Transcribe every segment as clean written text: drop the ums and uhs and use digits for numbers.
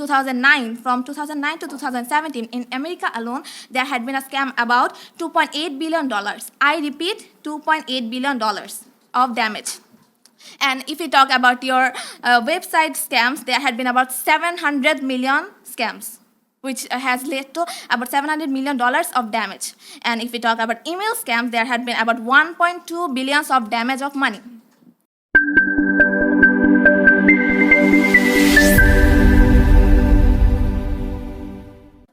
2009, from 2009 to 2017, in America alone, there had been a scam about $2.8 billion. I repeat, $2.8 billion of damage. And if you talk about your website scams, there had been about 700 million scams, which has led to about $700 million of damage. And if we talk about email scams, there had been about 1.2 billion of damage of money.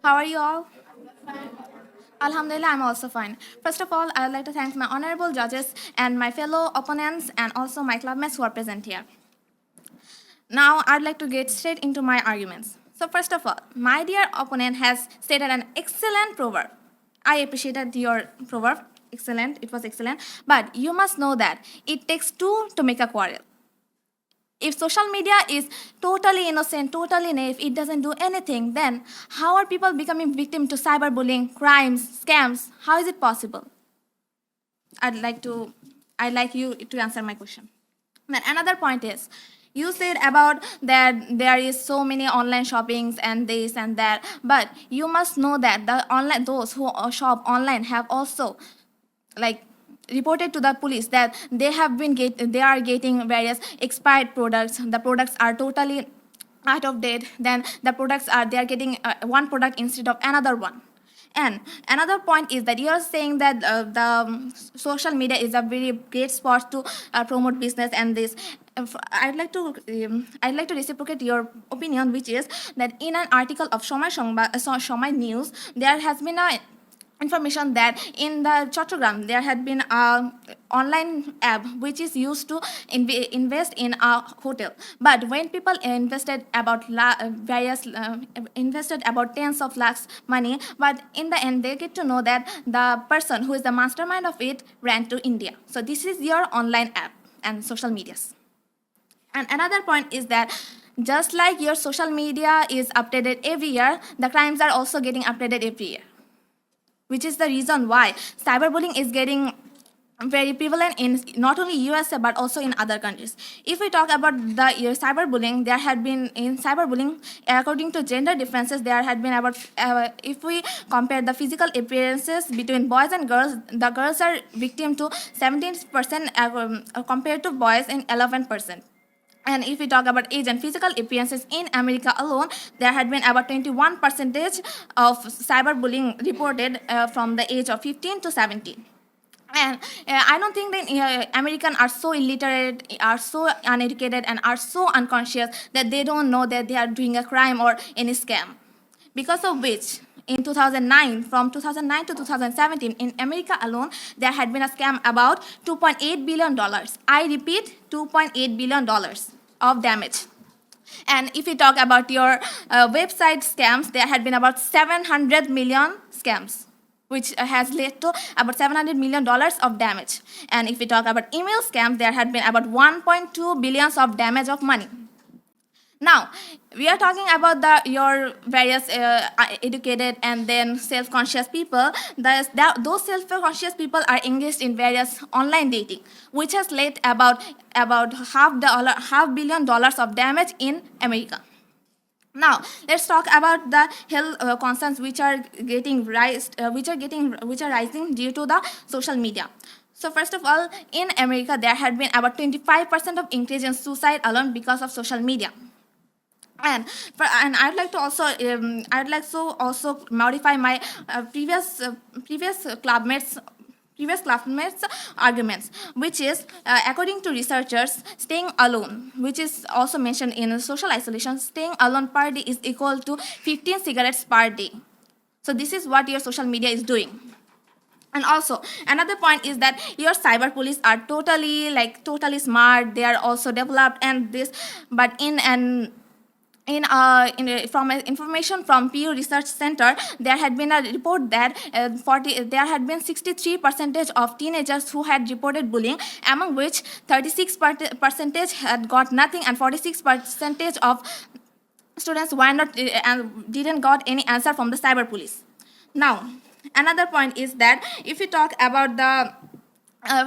How are you all? Alhamdulillah, I'm also fine. First of all, I would like to thank my honorable judges and my fellow opponents and also my clubmates who are present here. Now, I'd like to get straight into my arguments. So first of all, my dear opponent has stated an excellent proverb. I appreciated your proverb. Excellent. It was excellent. But you must know that it takes two to make a quarrel. If social media is totally innocent, totally naive, it doesn't do anything, then how are people becoming victim to cyberbullying, crimes, scams? How is it possible? I'd like you to answer my question. Then another point is, you said about that there is so many online shoppings and this and that, but you must know that those who shop online have also reported to the police that they are getting various expired products. The products are totally out of date. Then they are getting one product instead of another one. And another point is that you are saying that the social media is a very great spot to promote business and this. I'd like to reciprocate your opinion, which is that in an article of Shomai News, there has been a information that in the Chattogram there had been an online app which is used to invest in a hotel. But when people invested about tens of lakhs money, but in the end they get to know that the person who is the mastermind of it ran to India. So this is your online app and social medias. And another point is that just like your social media is updated every year, the crimes are also getting updated every year, which is the reason why cyberbullying is getting very prevalent in not only USA but also in other countries. If we talk about cyberbullying, there had been in cyberbullying, according to gender differences, there had been about, if we compare the physical appearances between boys and girls, the girls are victim to 17% compared to boys in 11%. And if we talk about age and physical appearances in America alone, there had been about 21% of cyberbullying reported from the age of 15 to 17. And I don't think that Americans are so illiterate, are so uneducated, and are so unconscious that they don't know that they are doing a crime or any scam. Because of which, in 2009, from 2009 to 2017, in America alone, there had been a scam about $2.8 billion. I repeat, $2.8 billion of damage. And if you talk about your website scams, there had been about 700 million scams, which has led to about $700 million of damage. And if we talk about email scams, there had been about 1.2 billion of damage of money. Now, we are talking about your various educated and then self-conscious people. Those self-conscious people are engaged in various online dating, which has led about $500 million of damage in America. Now, let's talk about the health concerns which are rising due to the social media. So first of all, in America, there had been about 25% of increase in suicide alone because of social media. And I'd like to also modify my previous clubmates' arguments, which is, according to researchers, staying alone, which is also mentioned in social isolation, staying alone per day is equal to 15 cigarettes per day. So this is what your social media is doing. And also, another point is that your cyber police are totally smart. They are also developed and this, but from information from Pew Research Center, there had been a report that there had been 63% of teenagers who had reported bullying, among which 36% had got nothing and 46% of students were not and didn't got any answer from the cyber police. Now, another point is that if you talk about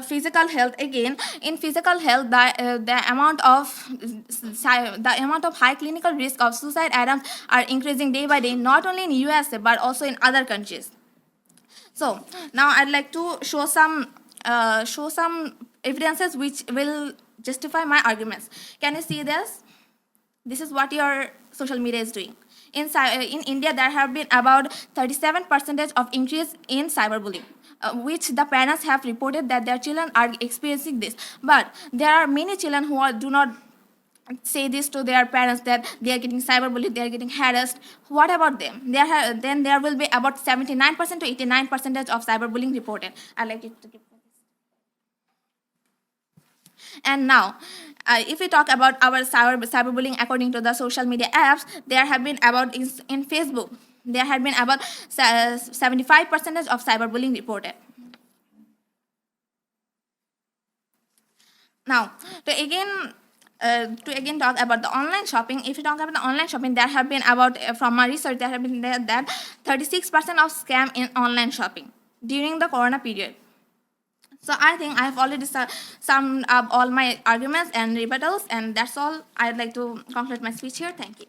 physical health, again, in physical health, the amount of high clinical risk of suicide attempts are increasing day by day, not only in USA but also in other countries. So now I'd like to show some evidences which will justify my arguments. Can you see this? This is what your social media is doing. In India, there have been about 37% of increase in cyberbullying, which the parents have reported that their children are experiencing this. But there are many children who do not say this to their parents, that they are getting cyberbullied, they are getting harassed. What about them? Then there will be about 79% to 89% of cyberbullying reported. I like it to give. And now, if we talk about our cyberbullying according to the social media apps, there have been about in Facebook, there have been about 75% of cyberbullying reported. Now, to again talk about the online shopping, if you talk about the online shopping, there have been about, from my research, there have been that 36% of scam in online shopping during the corona period. So I think I have already summed up all my arguments and rebuttals, and that's all. I'd like to conclude my speech here. Thank you.